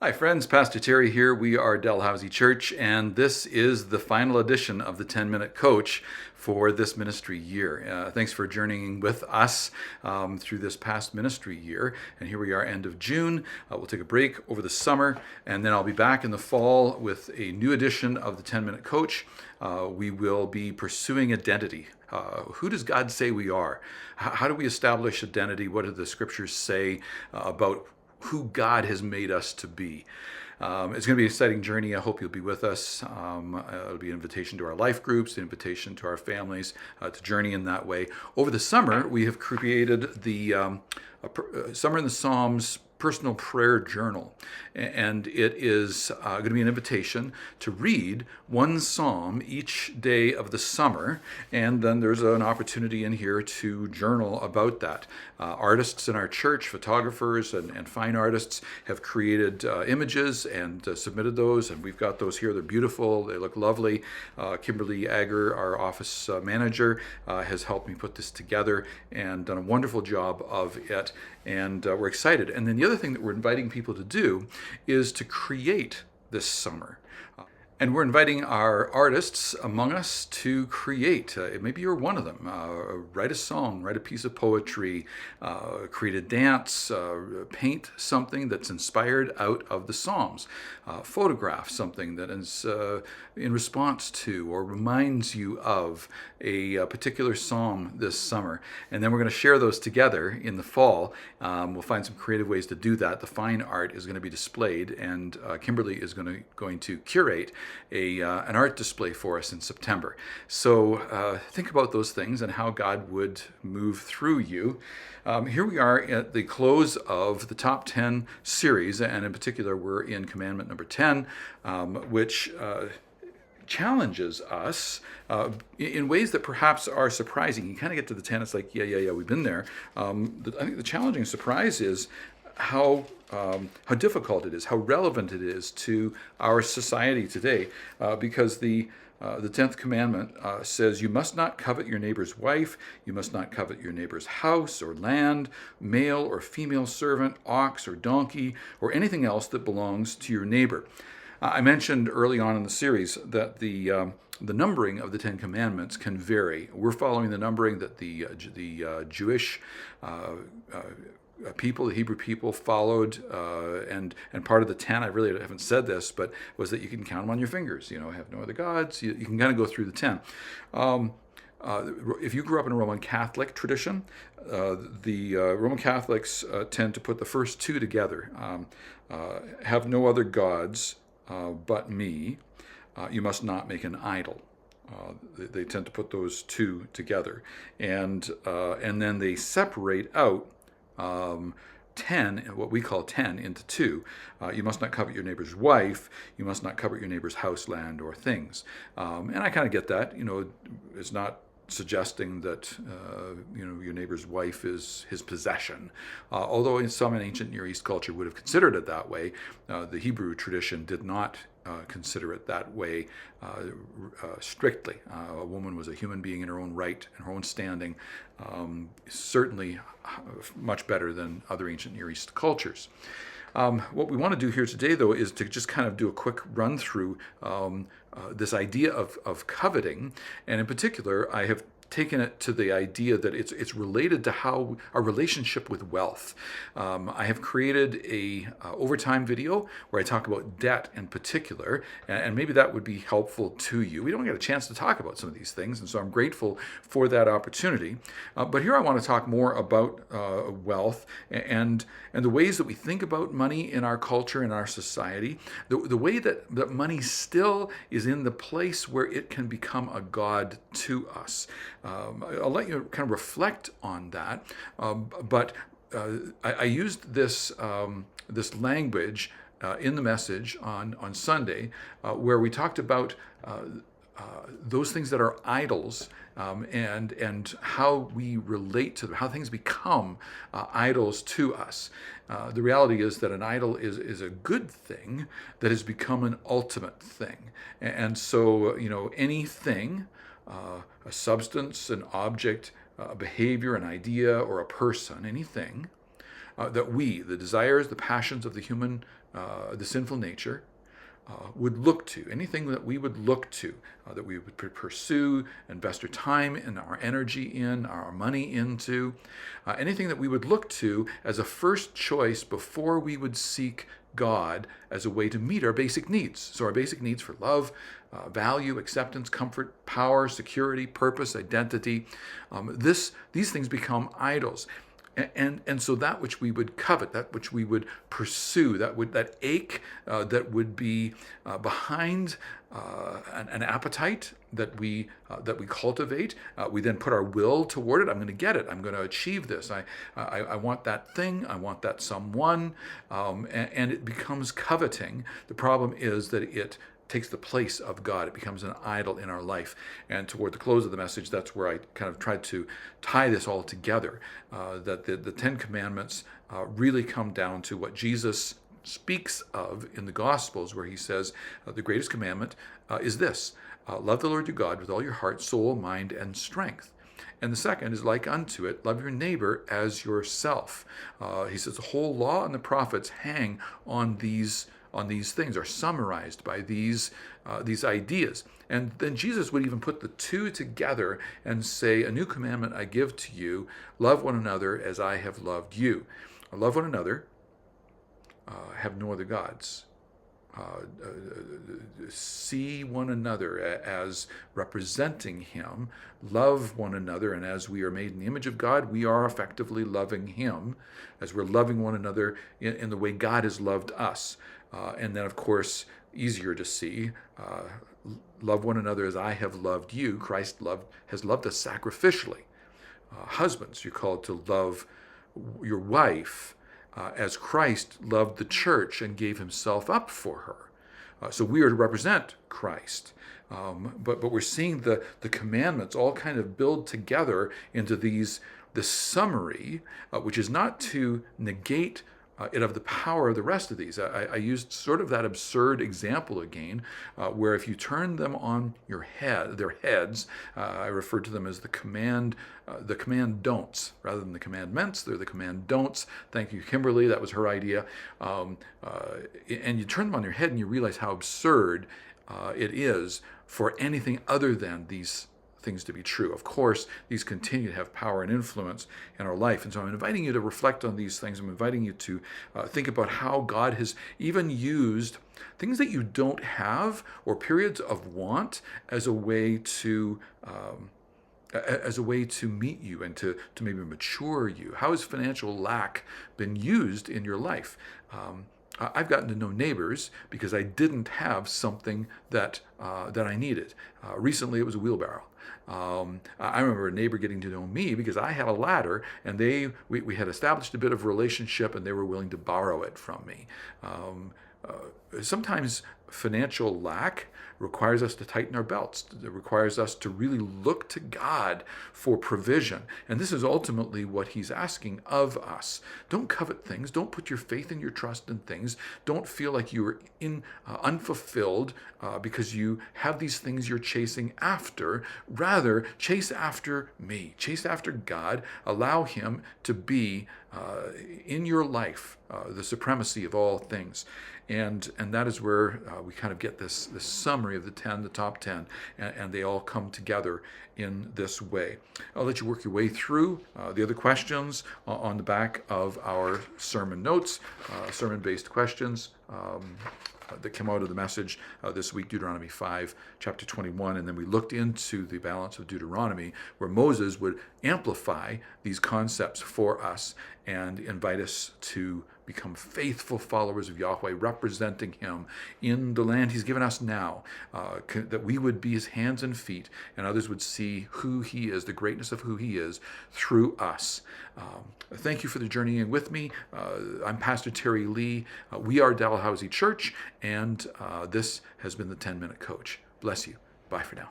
Hi, friends. Pastor Terry here. We are Dalhousie Church, and this is the final edition of the 10-Minute Coach for this ministry year. Thanks for journeying with us through this past ministry year. And here we are, end of June. We'll take a break over the summer, and then I'll be back in the fall with a new edition of the 10-Minute Coach. We will be pursuing identity. Who does God say we are? How do we establish identity? What do the scriptures say about who God has made us to be? It's going to be an exciting journey. I hope you'll be with us. It'll be an invitation to our life groups, an invitation to our families to journey in that way. Over the summer, we have created the Summer in the Psalms personal prayer journal, and it is going to be an invitation to read one psalm each day of the summer, and then there's an opportunity in here to journal about that. Artists in our church, photographers and fine artists, have created images and submitted those, and we've got those here. They're beautiful. They look lovely. Kimberly Agger, our office manager, has helped me put this together and done a wonderful job of it, and we're excited. And then the other thing that we're inviting people to do is to create this summer. And we're inviting our artists among us to create. Maybe you're one of them. Write a song, write a piece of poetry, create a dance, paint something that's inspired out of the Psalms, photograph something that is in response to or reminds you of a particular psalm this summer. And then we're going to share those together in the fall. We'll find some creative ways to do that. The fine art is going to be displayed, and Kimberly is going to curate an art display for us in September. So think about those things and how God would move through you. Here we are at the close of the Top 10 series, and in particular we're in commandment number 10, which challenges us in ways that perhaps are surprising. You kind of get to the 10, it's like, yeah, we've been there. I think the challenging surprise is how difficult it is, how relevant it is to our society today, because the 10th commandment says, you must not covet your neighbor's wife, you must not covet your neighbor's house or land, male or female servant, ox or donkey, or anything else that belongs to your neighbor. I mentioned early on in the series that the numbering of the Ten Commandments can vary. We're following the numbering that the Jewish people, the Hebrew people, followed, and part of the 10, I really haven't said this, but was that you can count them on your fingers. Have no other gods. You can kind of go through the 10. If you grew up in a Roman Catholic tradition, the Roman Catholics tend to put the first two together. Have no other gods but me. You must not make an idol. They tend to put those two together, and then they separate out 10, what we call 10, into two. You must not covet your neighbor's wife. You must not covet your neighbor's house, land, or things. And I kind of get that. It's not suggesting that your neighbor's wife is his possession, although in some ancient Near East culture would have considered it that way. The Hebrew tradition did not consider it that way strictly. A woman was a human being in her own right and her own standing, certainly much better than other ancient Near East cultures. What we want to do here today, though, is to just kind of do a quick run through this idea of coveting, and in particular, I have taken it to the idea that it's related to how our relationship with wealth. I have created a overtime video where I talk about debt in particular, and maybe that would be helpful to you. We don't get a chance to talk about some of these things, and so I'm grateful for that opportunity. But here I want to talk more about wealth and the ways that we think about money in our culture, in our society, the way that money still is in the place where it can become a god to us. I'll let you kind of reflect on that, but I used this language in the message on Sunday, where we talked about those things that are idols, and how we relate to them, how things become idols to us. The reality is that an idol is a good thing that has become an ultimate thing, and so anything. A substance, an object, a behavior, an idea, or a person, anything that the desires, the passions of the human the sinful nature, would look to, anything that we would look to, that we would pursue, invest our time and our energy in, our money into, anything that we would look to as a first choice before we would seek God as a way to meet our basic needs. So our basic needs for love, value, acceptance, comfort, power, security, purpose, identity, these things become idols. And so that which we would covet, that which we would pursue, that ache that would be behind an appetite that we cultivate, we then put our will toward it. I'm going to get it. I'm going to achieve this. I want that thing. I want that someone, and it becomes coveting. The problem is that it takes the place of God. It becomes an idol in our life. And toward the close of the message, that's where I kind of tried to tie this all together, that the Ten Commandments really come down to what Jesus speaks of in the Gospels, where he says the greatest commandment is this: love the Lord your God with all your heart, soul, mind, and strength. And the second is like unto it, love your neighbor as yourself. He says the whole law and the prophets hang on these things, are summarized by these ideas. And then Jesus would even put the two together and say, a new commandment I give to you, love one another as I have loved you. Love one another, have no other gods. See one another as representing him, love one another, and as we are made in the image of God, we are effectively loving him as we're loving one another in the way God has loved us. And then, of course, easier to see, love one another as I have loved you. Christ has loved us sacrificially. Husbands, you're called to love your wife as Christ loved the church and gave himself up for her. So we are to represent Christ. But we're seeing the commandments all kind of build together into this summary, which is not to negate it of the power of the rest of these. I used sort of that absurd example again, where if you turn them on their heads, I refer to them as the command don'ts rather than the commandments. They're the command don'ts. Thank you, Kimberly. That was her idea. And you turn them on their head and you realize how absurd it is for anything other than these things to be true. Of course, these continue to have power and influence in our life. And so I'm inviting you to reflect on these things. I'm inviting you to think about how God has even used things that you don't have or periods of want as a way to meet you and to maybe mature you. How has financial lack been used in your life? I've gotten to know neighbors because I didn't have something that I needed. Recently, it was a wheelbarrow. I remember a neighbor getting to know me because I had a ladder, and we had established a bit of relationship, and they were willing to borrow it from me. Sometimes financial lack requires us to tighten our belts. It requires us to really look to God for provision. And this is ultimately what he's asking of us. Don't covet things. Don't put your faith and your trust in things. Don't feel like you are unfulfilled because you have these things you're chasing after. Rather, chase after me. Chase after God. Allow him to be in your life the supremacy of all things. And that is where we kind of get this summary of the top 10, and they all come together in this way. I'll let you work your way through the other questions on the back of our sermon notes, sermon-based questions that came out of the message this week, Deuteronomy 5, chapter 21, and then we looked into the balance of Deuteronomy, where Moses would amplify these concepts for us and invite us to become faithful followers of Yahweh, representing him in the land he's given us now, that we would be his hands and feet, and others would see who he is, the greatness of who he is, through us. Thank you for the journeying with me. I'm Pastor Terry Lee. We are Dalhousie Church, and this has been the 10-Minute Coach. Bless you. Bye for now.